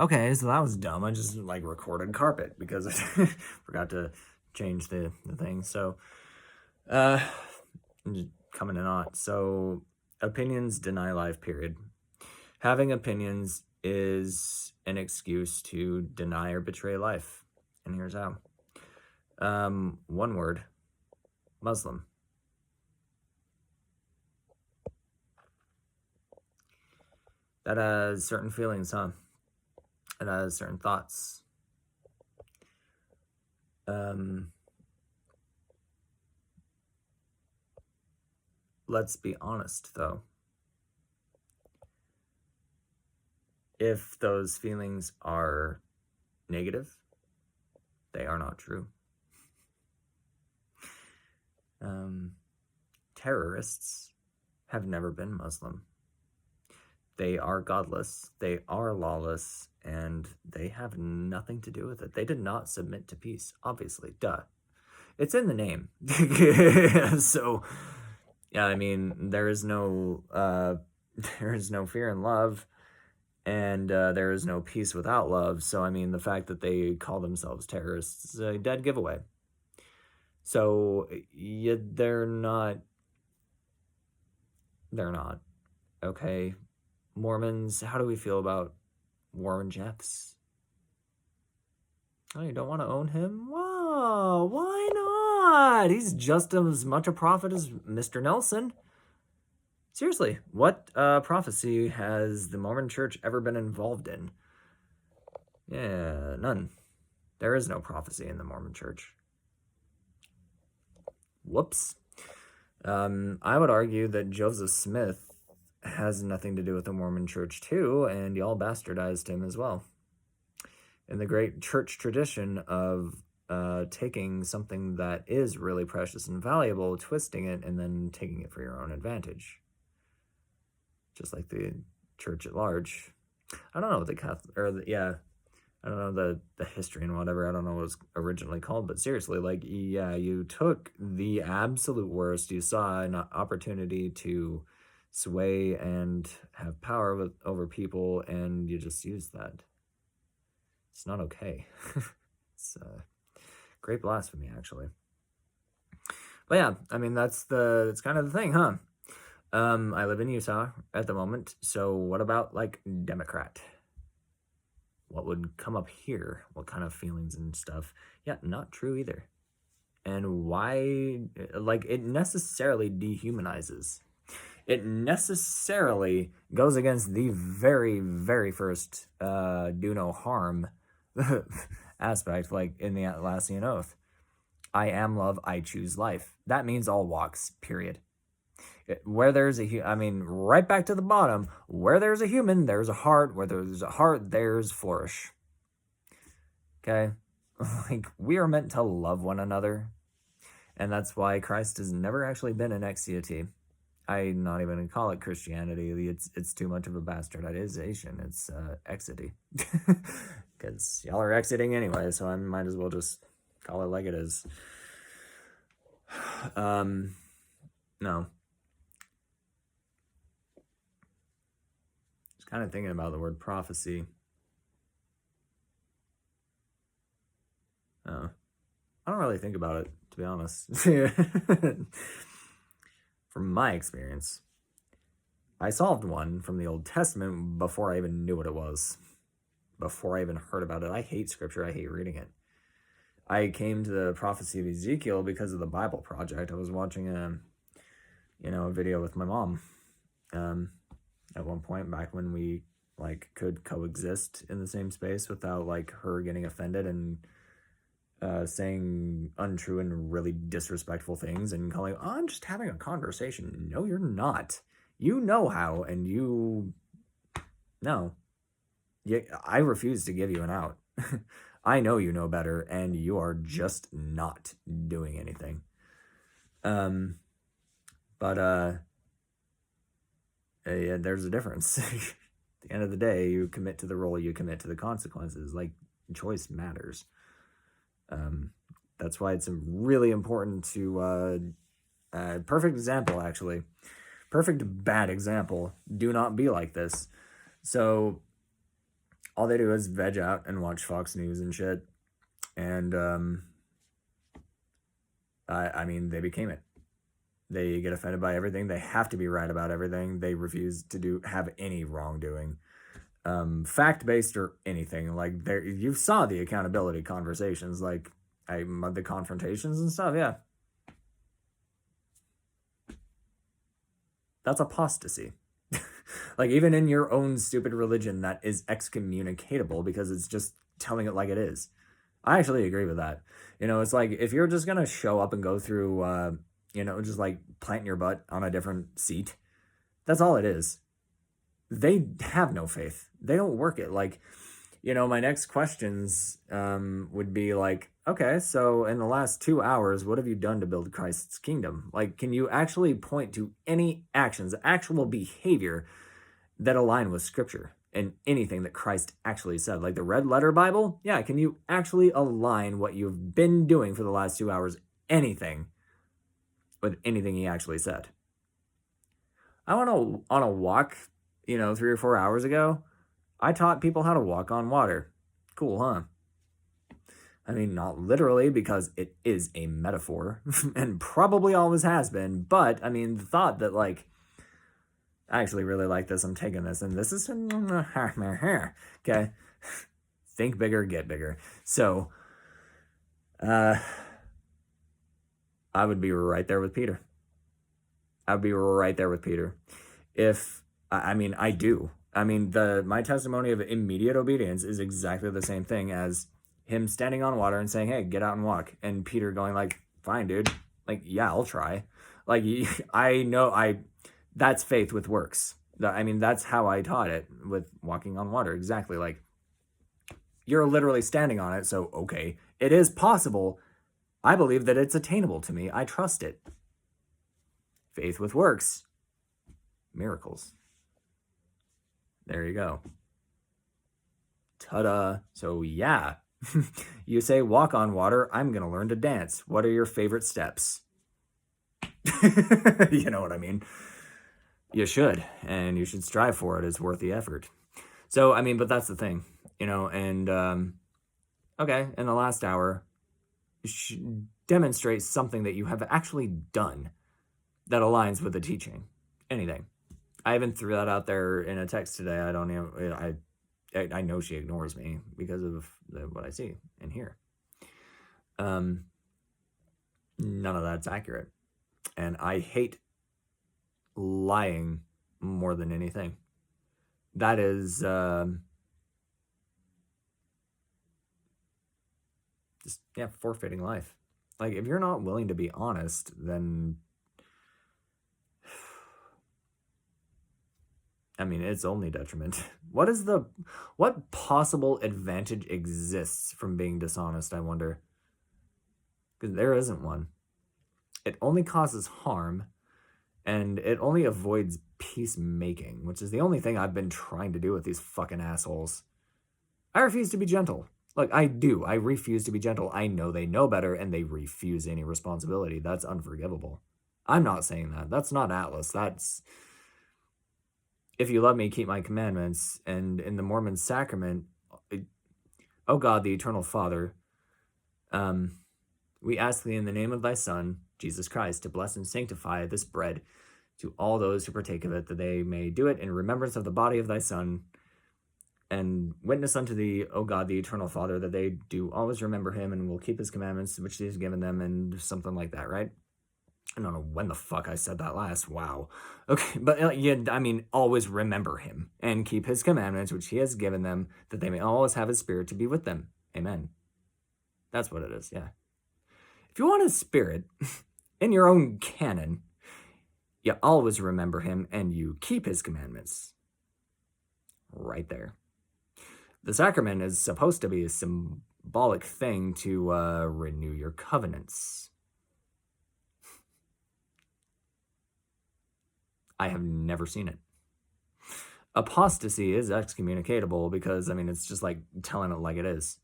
Okay, so that was dumb. I just like recorded carpet because I forgot to change the thing. So, uh, I'm just coming in on. So, opinions deny life, period. Having opinions is an excuse to deny or betray life. And here's how. One word, Muslim. That has certain feelings, huh? It has certain thoughts. Let's be honest, though. If those feelings are negative, they are not true. Terrorists have never been Muslim. They are godless, they are lawless, and they have nothing to do with it. They did not submit to peace, obviously. Duh. It's in the name. So, yeah, I mean, there is no fear in love, and there is no peace without love. So, I mean, the fact that they call themselves terrorists is a dead giveaway. So, yeah, they're not. Okay. Mormons, how do we feel about Warren Jeffs? Oh, you don't want to own him? Whoa, why not? He's just as much a prophet as Mr. Nelson. Seriously, what prophecy has the Mormon Church ever been involved in? Yeah, none. There is no prophecy in the Mormon Church. Whoops. I would argue that Joseph Smith has nothing to do with the Mormon Church too, and y'all bastardized him as well. In the great church tradition of taking something that is really precious and valuable, twisting it, and then taking it for your own advantage. Just like the church at large. I don't know what the Catholic, I don't know the history and whatever. I don't know what it was originally called, but seriously, like, yeah, you took the absolute worst. You saw an opportunity to sway and have power over people, and you just used that. It's not okay. It's great blasphemy, actually. But yeah, I mean, that's kind of the thing, huh? I live in Utah at the moment, so what about, like, Democrat? What would come up here? What kind of feelings and stuff? Yeah, not true either. And why, like, it necessarily dehumanizes. It necessarily goes against the very, very first do no harm aspect, like in the Atlassian Oath. I am love, I choose life. That means all walks, period. Where there's right back to the bottom, where there's a human, there's a heart. Where there's a heart, there's flourish. Okay? Like, we are meant to love one another. And that's why Christ has never actually been an exiety. I'm not even going to call it Christianity. It's too much of a bastardization. It's exity. Because y'all are exiting anyway, so I might as well just call it like it is. No. Just kind of thinking about the word prophecy. I don't really think about it, to be honest. From my experience, I solved one from the Old Testament before I even knew what it was. Before I even heard about it. I hate scripture. I hate reading it. I came to the prophecy of Ezekiel because of the Bible Project. I was watching a video with my mom at one point back when we could coexist in the same space without her getting offended and saying untrue and really disrespectful things and calling, oh, I'm just having a conversation. No, you're not. You know how, and no. I refuse to give you an out. I know you know better, and you are just not doing anything. Yeah, there's a difference. At the end of the day, you commit to the role, you commit to the consequences. Choice matters. That's why it's really important to, perfect example, actually. Perfect bad example. Do not be like this. So, all they do is veg out and watch Fox News and shit. And I mean, they became it. They get offended by everything. They have to be right about everything. They refuse to have any wrongdoing, fact-based or anything. Like, there, you saw the accountability conversations, like the confrontations and stuff. Yeah, that's apostasy. Like, even in your own stupid religion, that is excommunicatable because it's just telling it like it is. I actually agree with that. You know, it's like if you're just gonna show up and go through, you know, just like planting your butt on a different seat, that's all it is. They have no faith. They don't work it. Like, you know, my next questions would be like, okay, so in the last 2 hours, what have you done to build Christ's kingdom? Like, can you actually point to any actions, actual behavior that align with Scripture and anything that Christ actually said? Like the red letter Bible? Yeah, can you actually align what you've been doing for the last 2 hours, anything, with anything he actually said? I went on a walk, you know, 3 or 4 hours ago. I taught people how to walk on water. Cool, huh? I mean, not literally, because it is a metaphor and probably always has been. But I mean, the thought that, like, I actually really like this. I'm taking this, and this is okay. Think bigger, get bigger. So, I would be right there with Peter. I would be right there with Peter. If I mean, I do. I mean, my testimony of immediate obedience is exactly the same thing as him standing on water and saying, "Hey, get out and walk," and Peter going like, "Fine, dude. Like, yeah, I'll try." Like, I know that's faith with works. I mean, that's how I taught it with walking on water. Exactly. Like, you're literally standing on it, so okay, it is possible. I believe that it's attainable to me. I trust it. Faith with works. Miracles. There you go. Ta-da. So yeah, you say walk on water, I'm going to learn to dance. What are your favorite steps? You know what I mean? You should, and you should strive for it. It's worth the effort. So, I mean, but that's the thing, you know, and, okay, in the last hour, demonstrate something that you have actually done that aligns with the teaching. Anything. I even threw that out there in a text today. I don't even, I know she ignores me because of what I see and hear. None of that's accurate. And I hate lying more than anything. That is just, yeah, forfeiting life. Like, if you're not willing to be honest, then I mean, it's only detriment. What possible advantage exists from being dishonest, I wonder? Because there isn't one. It only causes harm, and it only avoids peacemaking, which is the only thing I've been trying to do with these fucking assholes. I refuse to be gentle. Like, I do. I refuse to be gentle. I know they know better, and they refuse any responsibility. That's unforgivable. I'm not saying that. That's not Atlas. That's, if you love me, keep my commandments. And in the Mormon sacrament, O God, the eternal Father, we ask thee in the name of thy Son, Jesus Christ, to bless and sanctify this bread to all those who partake of it, that they may do it in remembrance of the body of thy Son, and witness unto thee, O God, the eternal Father, that they do always remember him and will keep his commandments, which he has given them, and something like that, right? I don't know when the fuck I said that last. Wow. Okay, but yeah, I mean, always remember him and keep his commandments, which he has given them, that they may always have his spirit to be with them. Amen. That's what it is, yeah. If you want his spirit in your own canon, you always remember him and you keep his commandments. Right there. The sacrament is supposed to be a symbolic thing to renew your covenants. I have never seen it. Apostasy is excommunicatable because, I mean, it's just like telling it like it is.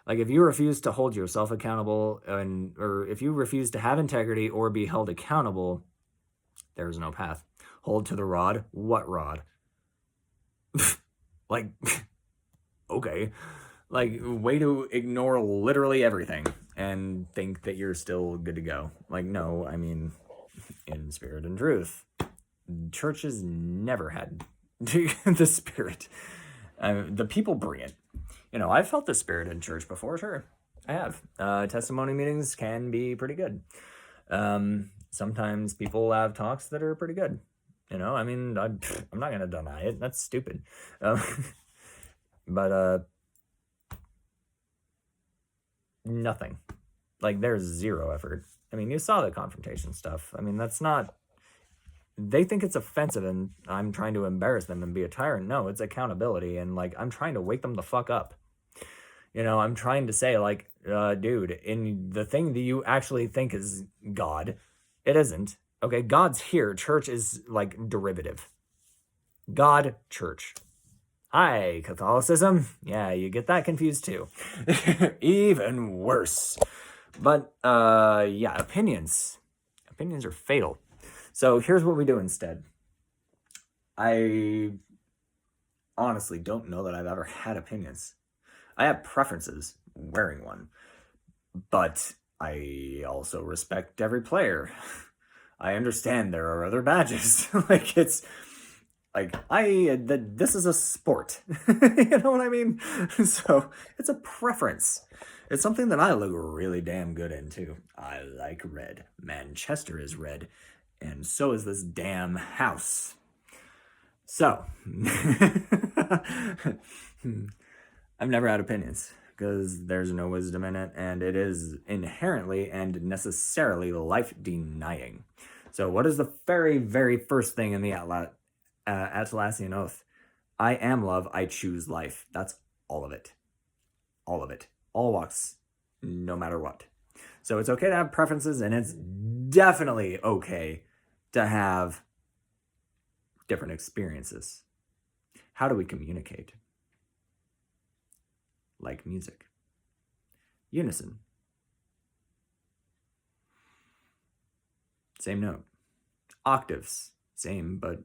Like, if you refuse to hold yourself accountable, or if you refuse to have integrity or be held accountable, there is no path. Hold to the rod. What rod? Like, okay. Like, way to ignore literally everything and think that you're still good to go. Like, no, I mean, in spirit and truth, churches never had the spirit. The people bring it. You know, I've felt the spirit in church before, sure. I have. Testimony meetings can be pretty good. Sometimes people have talks that are pretty good. You know, I mean, I'm not going to deny it. That's stupid. But nothing. Like, there's zero effort. I mean, you saw the confrontation stuff. I mean, that's not... They think it's offensive and I'm trying to embarrass them and be a tyrant. No, it's accountability. And, like, I'm trying to wake them the fuck up. You know, I'm trying to say, like, dude, in the thing that you actually think is God, it isn't. Okay, God's here. Church is, like, derivative. God, church. Hi, Catholicism. Yeah, you get that confused too. Even worse. But, yeah, opinions. Opinions are fatal. So here's what we do instead. I honestly don't know that I've ever had opinions. I have preferences wearing one, but I also respect every player. I understand there are other badges. Like, it's like, this is a sport. You know what I mean? So it's a preference. It's something that I look really damn good in too. I like red. Manchester is red. And so is this damn house. So, I've never had opinions because there's no wisdom in it, and it is inherently and necessarily life-denying. So what is the very, very first thing in the Atlassian Oath? I am love, I choose life. That's all of it. All of it. All walks, no matter what. So it's okay to have preferences, and it's definitely okay to have different experiences. How do we communicate? Like music. Unison. Same note. Octaves. Same, but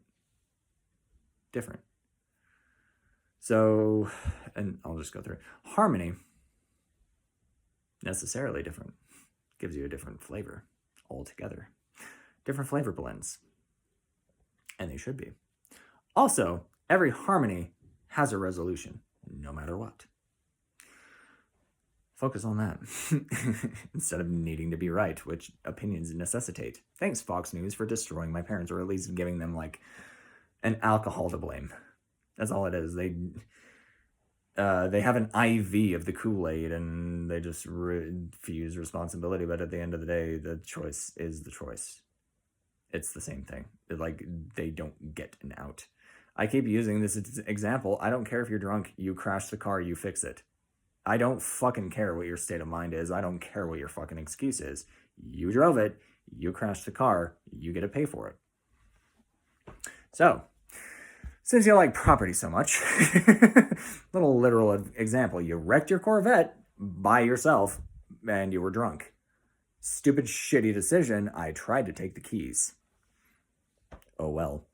different. So, and I'll just go through it. Harmony. Necessarily different. Gives you a different flavor altogether. Different flavor blends. And they should be. Also, every harmony has a resolution, no matter what. Focus on that instead of needing to be right, which opinions necessitate. Thanks, Fox News, for destroying my parents, or at least giving them, like, an alcohol to blame. That's all it is. They have an IV of the Kool-Aid, and they just refuse responsibility. But at the end of the day, the choice is the choice. It's the same thing. Like, they don't get an out. I keep using this example. I don't care if you're drunk. You crash the car, you fix it. I don't fucking care what your state of mind is. I don't care what your fucking excuse is. You drove it. You crashed the car. You get to pay for it. So, since you like property so much, little literal example. You wrecked your Corvette by yourself and you were drunk. Stupid, shitty decision. I tried to take the keys. Oh well.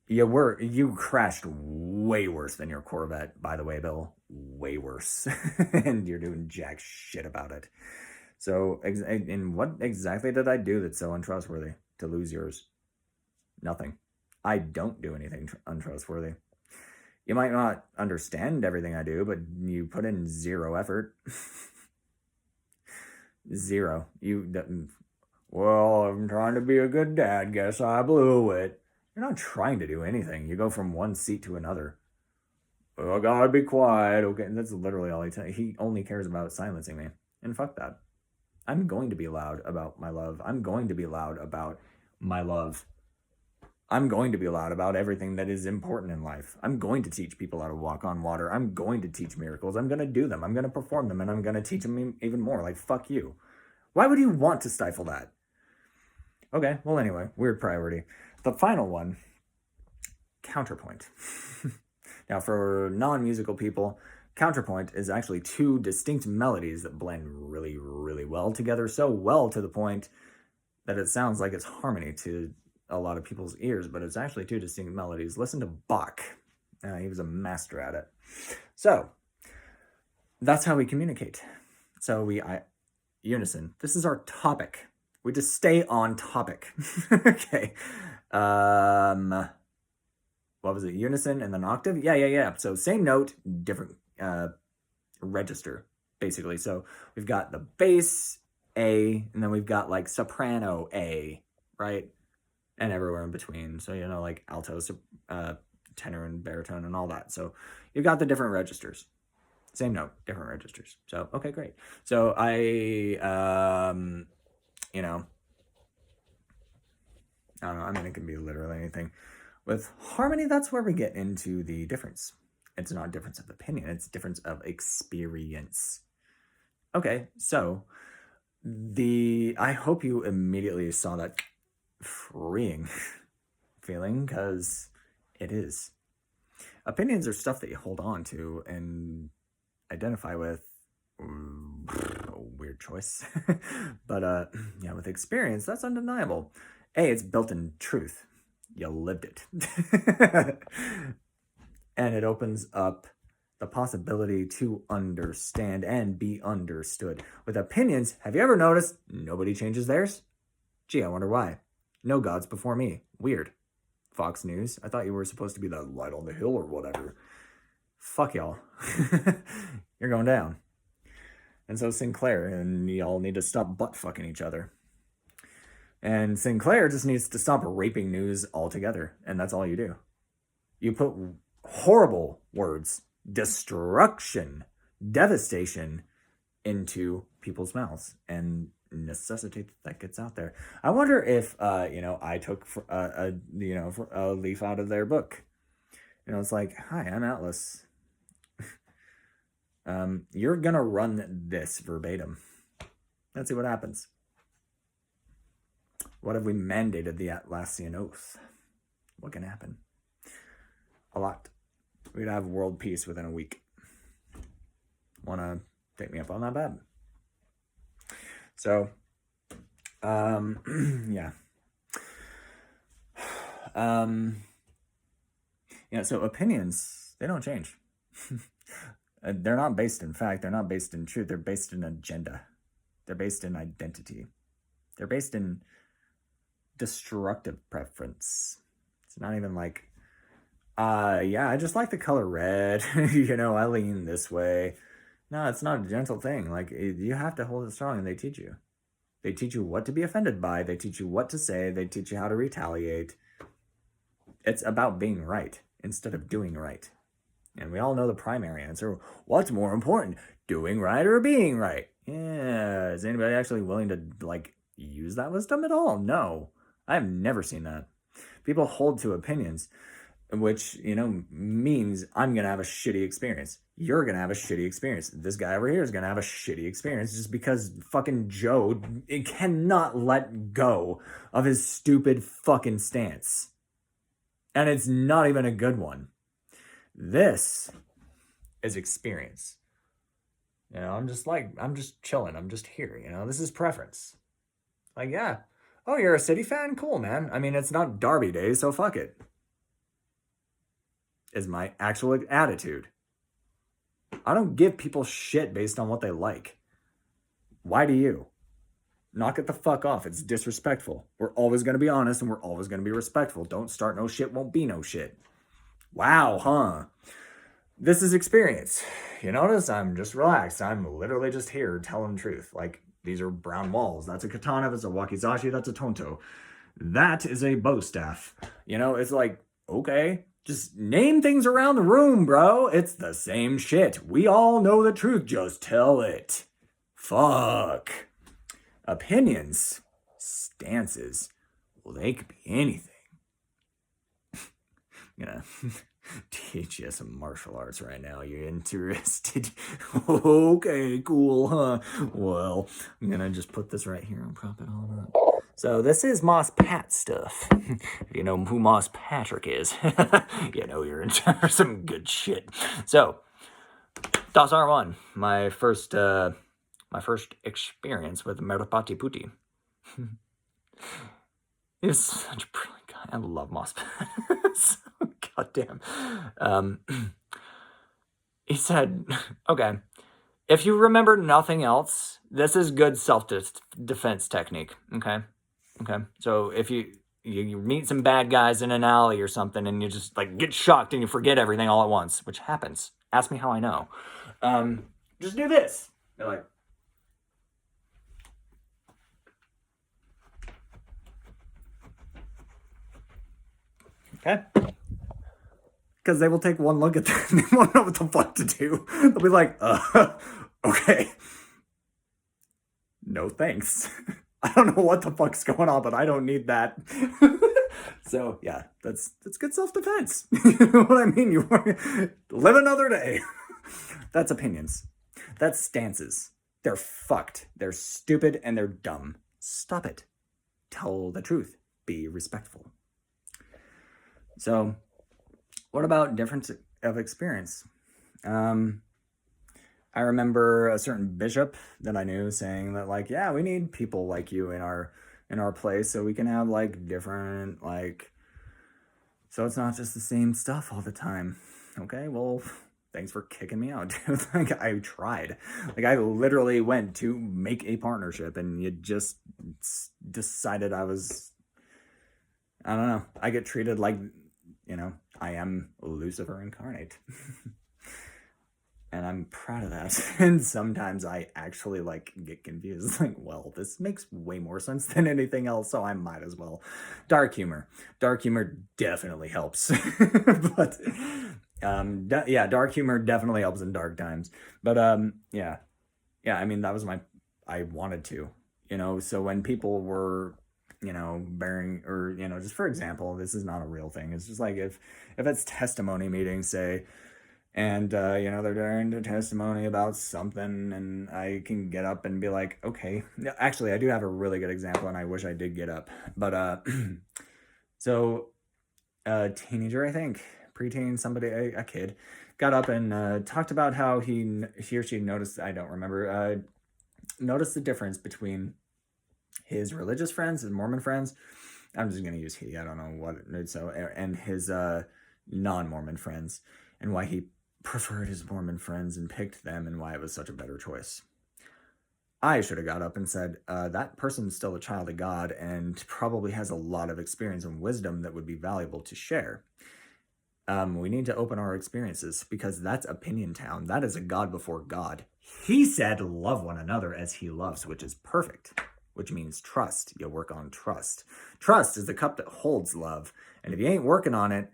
You crashed way worse than your Corvette, by the way, Bill. Way worse. And you're doing jack shit about it. So, and what exactly did I do that's so untrustworthy to lose yours? Nothing. I don't do anything untrustworthy. You might not understand everything I do, but you put in zero effort. Zero. Well, I'm trying to be a good dad. Guess I blew it. You're not trying to do anything. You go from one seat to another. Oh, I gotta be quiet. Okay, and that's literally all he tells me. He only cares about silencing me. And fuck that. I'm going to be loud about my love. I'm going to be loud about my love. I'm going to be loud about everything that is important in life. I'm going to teach people how to walk on water. I'm going to teach miracles. I'm going to do them. I'm going to perform them. And I'm going to teach them even more. Like, fuck you. Why would you want to stifle that? Okay, well, anyway, weird priority. The final one, counterpoint. Now, for non-musical people, counterpoint is actually two distinct melodies that blend really, really well together. So well to the point that it sounds like it's harmony to a lot of people's ears, but it's actually two distinct melodies. Listen to Bach. He was a master at it. So that's how we communicate. So unison. This is our topic. We just stay on topic. Okay. What was it? Unison and then octave? Yeah. So same note, different register, basically. So we've got the bass A, and then we've got like soprano A, right? And everywhere in between. So, like alto, tenor, and baritone, and all that. So you've got the different registers. Same note, different registers. So, okay, great. So I don't know. I mean, it can be literally anything. With harmony, that's where we get into the difference. It's not a difference of opinion. It's a difference of experience. Okay, so I hope you immediately saw that freeing feeling, because it is. Opinions are stuff that you hold on to and identify with. Weird choice. But yeah, with experience, that's undeniable. It's built in truth. You lived it. And it opens up the possibility to understand and be understood. With opinions, have you ever noticed nobody changes theirs? Gee, I wonder why. No gods before me. Weird. Fox News, I thought you were supposed to be the light on the hill or whatever. Fuck y'all. You're going down. And so Sinclair, and y'all need to stop butt fucking each other. And Sinclair just needs to stop raping news altogether. And that's all you do. You put horrible words, destruction, devastation into people's mouths and necessitate that gets out there. I wonder if, I took a leaf out of their book. It's like, hi, I'm Atlas. You're going to run this verbatim. Let's see what happens. What have we mandated the Atlassian Oath? What can happen? A lot. We'd have world peace within a week. Want to take me up on that bet? So, yeah. So opinions, they don't change. They're not based in fact. They're not based in truth. They're based in agenda. They're based in identity. They're based in destructive preference. It's not even like, I just like the color red. I lean this way. No, it's not a gentle thing. Like, you have to hold it strong, and they teach you. They teach you what to be offended by. They teach you what to say. They teach you how to retaliate. It's about being right instead of doing right. And we all know the primary answer. What's more important, doing right or being right? Yeah, is anybody actually willing to, use that wisdom at all? No, I've never seen that. People hold to opinions, which, means I'm going to have a shitty experience. You're going to have a shitty experience. This guy over here is going to have a shitty experience just because fucking Joe cannot let go of his stupid fucking stance. And it's not even a good one. This is experience. I'm just chilling. I'm just here. This is preference. Yeah. Oh, you're a City fan? Cool, man. I mean, it's not Derby Day, so fuck it. Is my actual attitude. I don't give people shit based on what they like. Why do you? Knock it the fuck off. It's disrespectful. We're always going to be honest and we're always going to be respectful. Don't start no shit, won't be no shit. Wow, huh? This is experience. You notice I'm just relaxed. I'm literally just here telling the truth. These are brown walls. That's a katana. That's a wakizashi. That's a tonto. That is a bow staff. It's like, okay, just name things around the room, bro. It's the same shit. We all know the truth. Just tell it. Fuck. Opinions, stances, well, they could be anything. I'm gonna teach you some martial arts right now. You're interested? Okay, cool, huh? Well, I'm gonna just put this right here and prop it all up. So this is Moss Pat stuff. If you know who Moss Patrick is, you're in for some good shit. So, Das R1, my first experience with Merpati Putti. He was such a brilliant guy. I love Moss. Goddamn. He said, okay, if you remember nothing else, this is good self-defense technique, okay? Okay, so if you meet some bad guys in an alley or something and you just like get shocked and you forget everything all at once, which happens. Ask me how I know. Just do this. They're like, okay. Because they will take one look at that and they won't know what the fuck to do. They'll be like, okay. No thanks. I don't know what the fuck's going on, but I don't need that. So yeah, that's good self-defense. You know what I mean? You live another day. That's opinions. That's stances. They're fucked. They're stupid and they're dumb. Stop it. Tell the truth. Be respectful. So, what about difference of experience? I remember a certain bishop that I knew saying that, like, yeah, we need people like you in our place so we can have like different, like, so it's not just the same stuff all the time. Okay, well, thanks for kicking me out, dude. Like, I tried. Like, I literally went to make a partnership and you just decided I don't know. I get treated like, I am Lucifer incarnate. And I'm proud of that. And sometimes I actually like get confused. Like, well, this makes way more sense than anything else, so I might as well. Dark humor. Dark humor definitely helps. But yeah, dark humor definitely helps in dark times. But yeah. Yeah, I mean, that was I wanted to, so when people were, bearing, or, just for example, this is not a real thing. It's just like if it's testimony meetings, say, and, they're doing a testimony about something, and I can get up and be like, okay. Actually, I do have a really good example, and I wish I did get up. But, so, a teenager, I think, preteen, somebody, a kid, got up and talked about how he or she noticed, I don't remember, noticed the difference between his religious friends, his Mormon friends. I'm just going to use he, I don't know what, so, and his non-Mormon friends, and why he preferred his Mormon friends and picked them, and why it was such a better choice. I should have got up and said, that person's still a child of God and probably has a lot of experience and wisdom that would be valuable to share. We need to open our experiences, because that's opinion town. That is a God before God. He said, love one another as he loves, which is perfect, which means trust. You work on trust. Trust is the cup that holds love. And if you ain't working on it,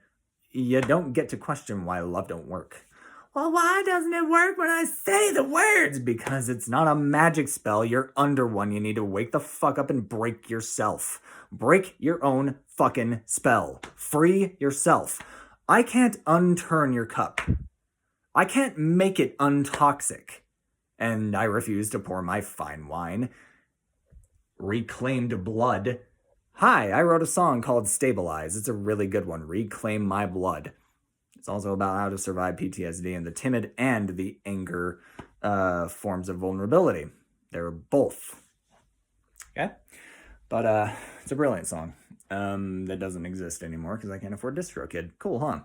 you don't get to question why love don't work. Well, why doesn't it work when I say the words? Because it's not a magic spell. You're under one. You need to wake the fuck up and break yourself. Break your own fucking spell. Free yourself. I can't unturn your cup. I can't make it untoxic. And I refuse to pour my fine wine. Reclaimed blood. Hi, I wrote a song called Stabilize. It's a really good one. Reclaim my blood. It's also about how to survive PTSD and the timid and the anger forms of vulnerability. They're both. Okay? But it's a brilliant song that doesn't exist anymore because I can't afford DistroKid. Cool, huh?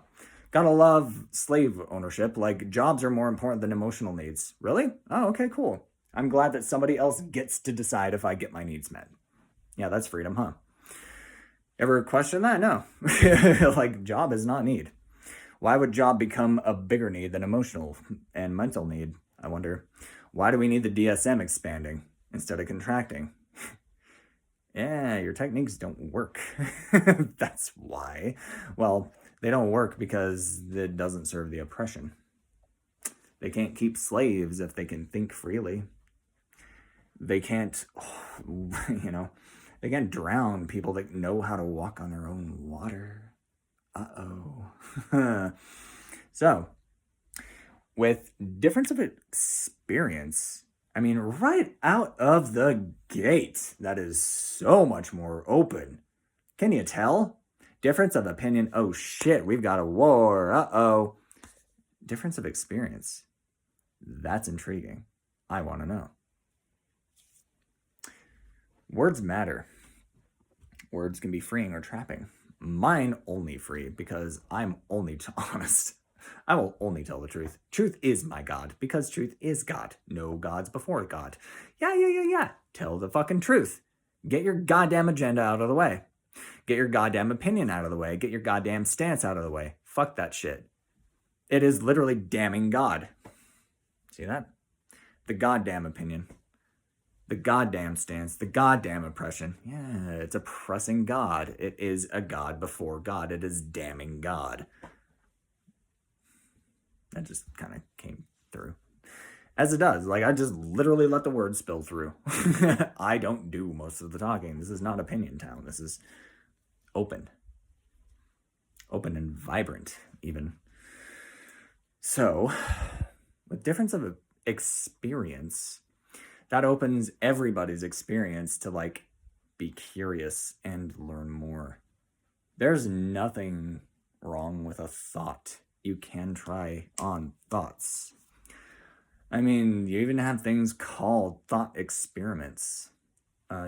Gotta love slave ownership. Like, jobs are more important than emotional needs. Really? Oh, okay, cool. I'm glad that somebody else gets to decide if I get my needs met. Yeah, that's freedom, huh? Ever question that? No. Like, job is not need. Why would job become a bigger need than emotional and mental need? I wonder. Why do we need the DSM expanding instead of contracting? Yeah, your techniques don't work. That's why. Well, they don't work because it doesn't serve the oppression. They can't keep slaves if they can think freely. They can't, they can't drown people that know how to walk on their own water. Uh-oh. So, with difference of experience, I mean, right out of the gate, that is so much more open. Can you tell? Difference of opinion. Oh shit, we've got a war. Uh-oh. Difference of experience. That's intriguing. I want to know. Words matter. words can be freeing or trapping. Mine only free because I'm only honest. I will only tell the truth. Truth is my God because truth is God. No gods before God. Yeah. Tell the fucking truth. Get your goddamn agenda out of the way. Get your goddamn opinion out of the way. Get your goddamn stance out of the way. Fuck that shit. It is literally damning God. See that? The goddamn opinion. The goddamn stance. The goddamn oppression. Yeah, it's oppressing God. It is a God before God. It is damning God. That just kind of came through. As it does. Like, I just literally let the words spill through. I don't do most of the talking. This is not opinion town. This is open. Open and vibrant, even. So, with difference of experience, that opens everybody's experience to, like, be curious and learn more. There's nothing wrong with a thought. You can try on thoughts. I mean, you even have things called thought experiments.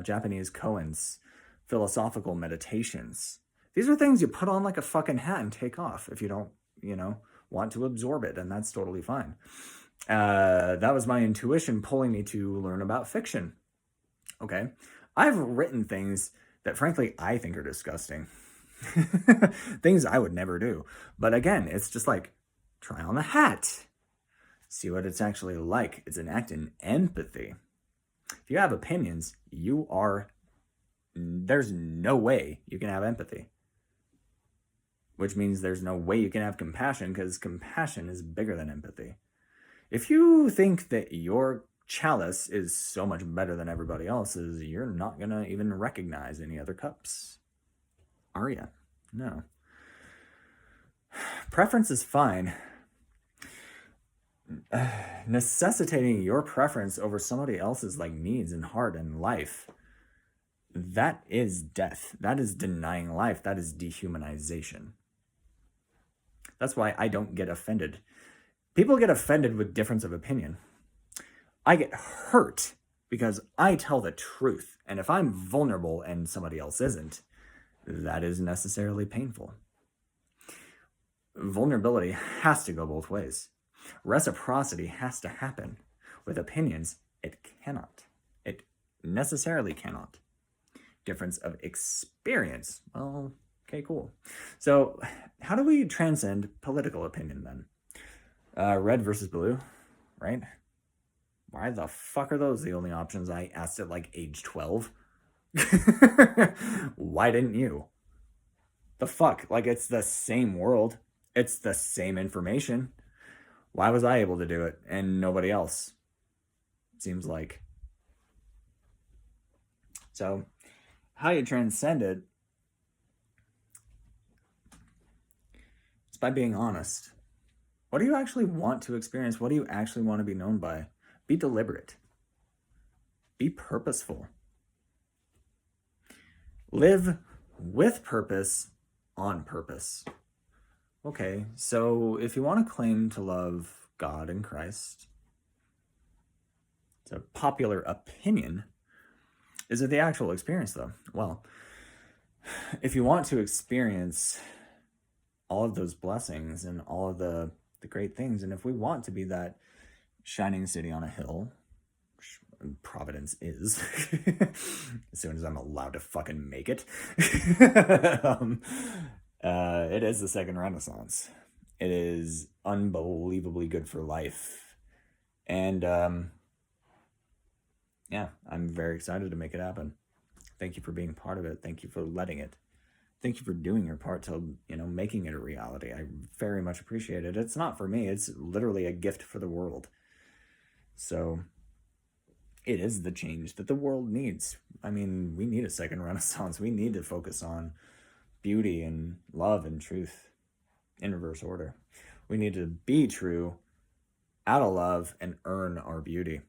Japanese koans, philosophical meditations. These are things you put on like a fucking hat and take off if you don't, want to absorb it, and that's totally fine. That was my intuition pulling me to learn about fiction. Okay? I've written things that, frankly, I think are disgusting. Things I would never do. But again, it's just like, try on the hat. See what it's actually like. It's an act in empathy. If you have opinions, there's no way you can have empathy. Which means there's no way you can have compassion, because compassion is bigger than empathy. If you think that your chalice is so much better than everybody else's, you're not going to even recognize any other cups. Are you? No. Preference is fine. Necessitating your preference over somebody else's like needs and heart and life, that is death. That is denying life. That is dehumanization. That's why I don't get offended. People get offended with difference of opinion. I get hurt because I tell the truth. And if I'm vulnerable and somebody else isn't, that is necessarily painful. Vulnerability has to go both ways. Reciprocity has to happen. With opinions, it cannot. It necessarily cannot. Difference of experience. Well, okay, cool. So how do we transcend political opinion then? Red versus blue, right? Why the fuck are those the only options? I asked at like age 12. Why didn't you? The fuck? Like, it's the same world. It's the same information. Why was I able to do it and nobody else? Seems like. So, how you transcend it is by being honest. What do you actually want to experience? What do you actually want to be known by? Be deliberate. Be purposeful. Live with purpose on purpose. Okay, so if you want to claim to love God and Christ, it's a popular opinion. Is it the actual experience, though? Well, if you want to experience all of those blessings and all of the great things, and if we want to be that shining city on a hill, which Providence is, as soon as I'm allowed to fucking make it, it is the second Renaissance. It is unbelievably good for life. And yeah, I'm very excited to make it happen. Thank you for being part of it. Thank you for letting it. Thank you for doing your part to, making it a reality. I very much appreciate it. It's not for me. It's literally a gift for the world. So it is the change that the world needs. I mean, we need a second Renaissance. We need to focus on beauty and love and truth in reverse order. We need to be true out of love and earn our beauty.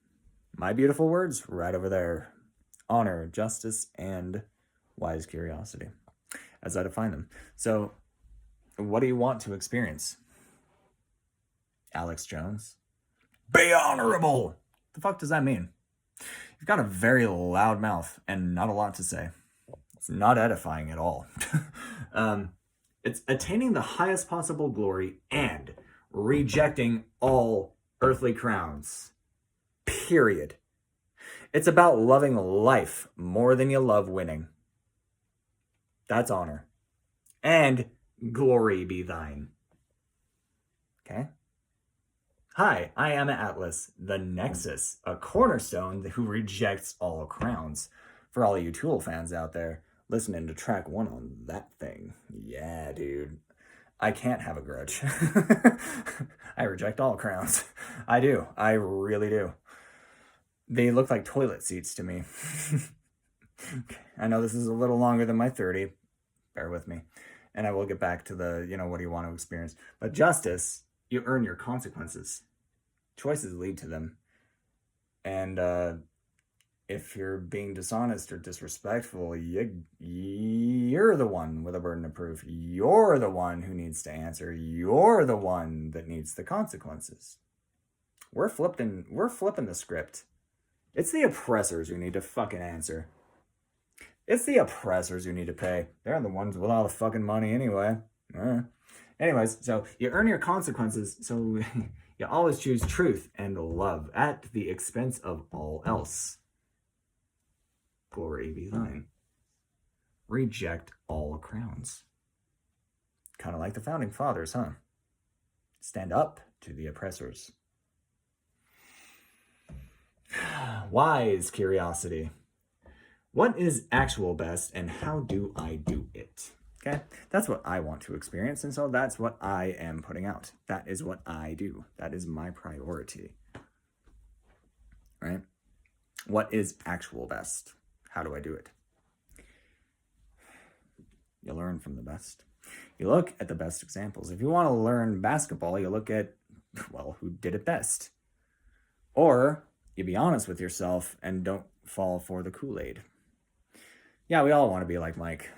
My beautiful words right over there. Honor, justice, and wise curiosity, as I define them. So, what do you want to experience? Alex Jones? Be honorable! The fuck does that mean? You've got a very loud mouth and not a lot to say. It's not edifying at all. It's attaining the highest possible glory and rejecting all earthly crowns. Period. It's about loving life more than you love winning. That's honor. And glory be thine. Okay? Hi, I am Atlas, the Nexus, a cornerstone who rejects all crowns. For all of you Tool fans out there, listening to track 1 on that thing. Yeah, dude. I can't have a grudge. I reject all crowns. I do. I really do. They look like toilet seats to me. I know this is a little longer than my 30. Bear with me. And I will get back to the, what do you want to experience? But justice, you earn your consequences. Choices lead to them. And if you're being dishonest or disrespectful, you're the one with a burden of proof. You're the one who needs to answer. You're the one that needs the consequences. We're flipping the script. It's the oppressors who need to fucking answer. It's the oppressors who need to pay. They're the ones with all the fucking money anyway. Anyways, so you earn your consequences, so you always choose truth and love at the expense of all else. Glory be thine. Reject all crowns. Kind of like the founding fathers, huh? Stand up to the oppressors. Wise curiosity. What is actual best and how do I do it? Okay, that's what I want to experience, and so that's what I am putting out. That is what I do. That is my priority. Right? What is actual best? How do I do it? You learn from the best. You look at the best examples. If you want to learn basketball, you look at, who did it best? Or you be honest with yourself and don't fall for the Kool-Aid. Yeah, we all want to be like Mike,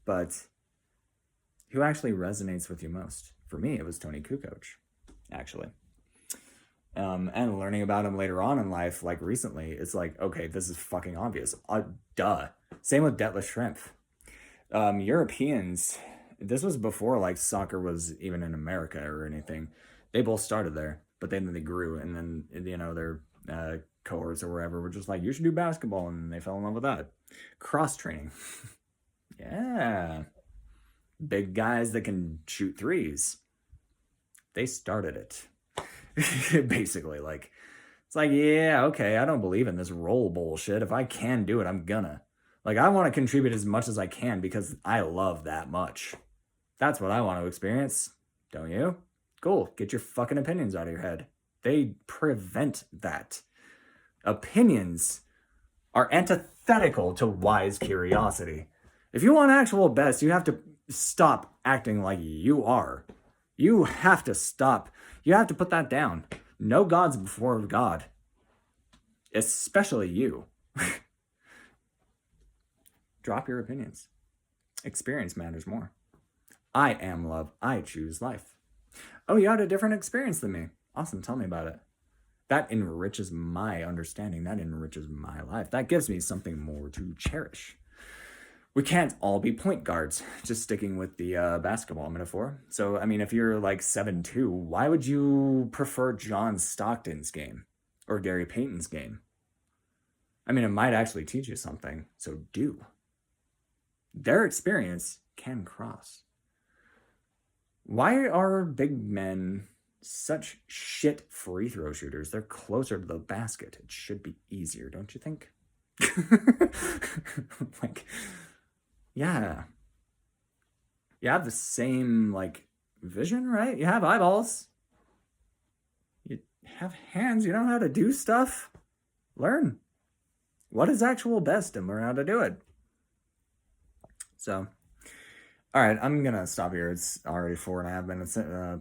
but who actually resonates with you most? For me, it was Tony Kukoc, actually. And learning about him later on in life, like recently, it's like, okay, this is fucking obvious. Duh. Same with Detlef Schrempf. Europeans, this was before like soccer was even in America or anything. They both started there, but then they grew, and then their cohorts or wherever were just like, you should do basketball, and they fell in love with that. Cross training. Yeah. Big guys that can shoot threes. They started it. Basically, like, it's like, yeah, okay, I don't believe in this role bullshit. If I can do it, I'm gonna. Like, I want to contribute as much as I can because I love that much. That's what I want to experience. Don't you? Cool. Get your fucking opinions out of your head. They prevent that. Opinions are antithetical to wise curiosity. If you want actual best, you have to stop acting like you are. You have to stop. You have to put that down. No gods before God. Especially you. Drop your opinions. Experience matters more. I am love. I choose life. Oh, you had a different experience than me. Awesome. Tell me about it. That enriches my understanding. That enriches my life. That gives me something more to cherish. We can't all be point guards, just sticking with the basketball metaphor. So, I mean, if you're like 7'2", why would you prefer John Stockton's game or Gary Payton's game? I mean, it might actually teach you something, so do. Their experience can cross. Why are big men such shit free throw shooters? They're closer to the basket. It should be easier, don't you think? Like, yeah. You have the same, like, vision, right? You have eyeballs. You have hands. You know how to do stuff. Learn. What is actual best and learn how to do it. So, all right, I'm going to stop here. It's already 4.5 minutes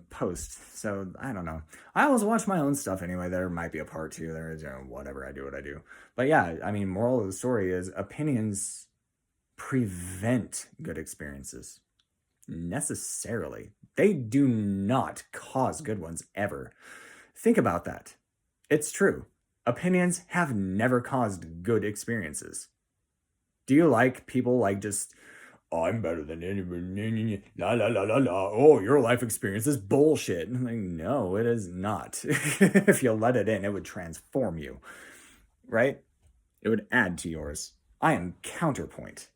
post. So, I don't know. I always watch my own stuff anyway. There might be a part 2. There is, whatever. I do what I do. But yeah, I mean, moral of the story is opinions prevent good experiences. Necessarily. They do not cause good ones ever. Think about that. It's true. Opinions have never caused good experiences. Do you like people like just, oh, I'm better than anybody, la la la la la. Oh, your life experience is bullshit. I'm like, no, it is not. If you let it in, it would transform you, right? It would add to yours. I am counterpoint.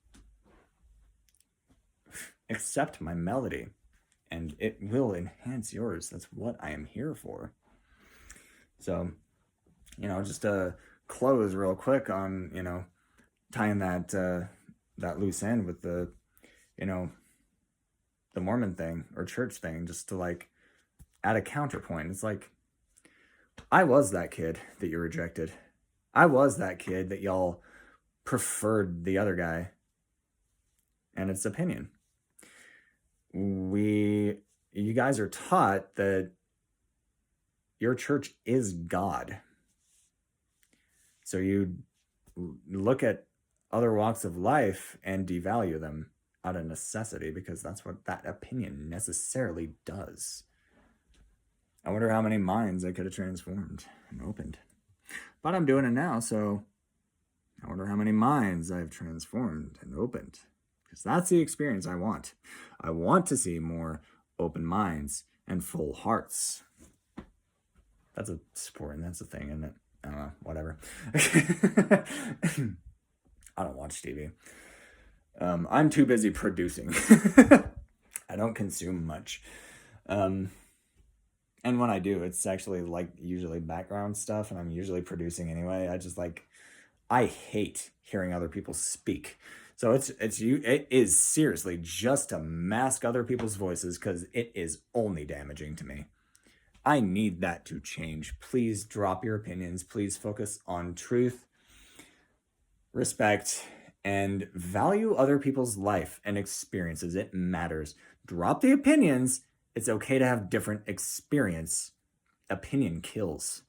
Accept my melody, and it will enhance yours. That's what I am here for. So, just to close real quick on, tying that loose end with the, the Mormon thing or church thing, just to like add a counterpoint. It's like, I was that kid that you rejected. I was that kid that y'all preferred the other guy and its opinion. You guys are taught that your church is God. So you look at other walks of life and devalue them out of necessity, because that's what that opinion necessarily does. I wonder how many minds I could have transformed and opened. But I'm doing it now, so I wonder how many minds I've transformed and opened. Because that's the experience I want. I want to see more open minds and full hearts. That's a sport, and that's a thing, isn't it? I don't know, whatever. I don't watch TV. I'm too busy producing. I don't consume much. And when I do, it's actually like usually background stuff, and I'm usually producing anyway. I hate hearing other people speak. So it is seriously just to mask other people's voices, because it is only damaging to me. I need that to change. Please drop your opinions. Please focus on truth, respect, and value other people's life and experiences. It matters. Drop the opinions. It's okay to have different experience. Opinion kills.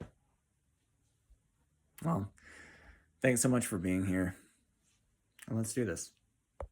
Well, thanks so much for being here. And let's do this.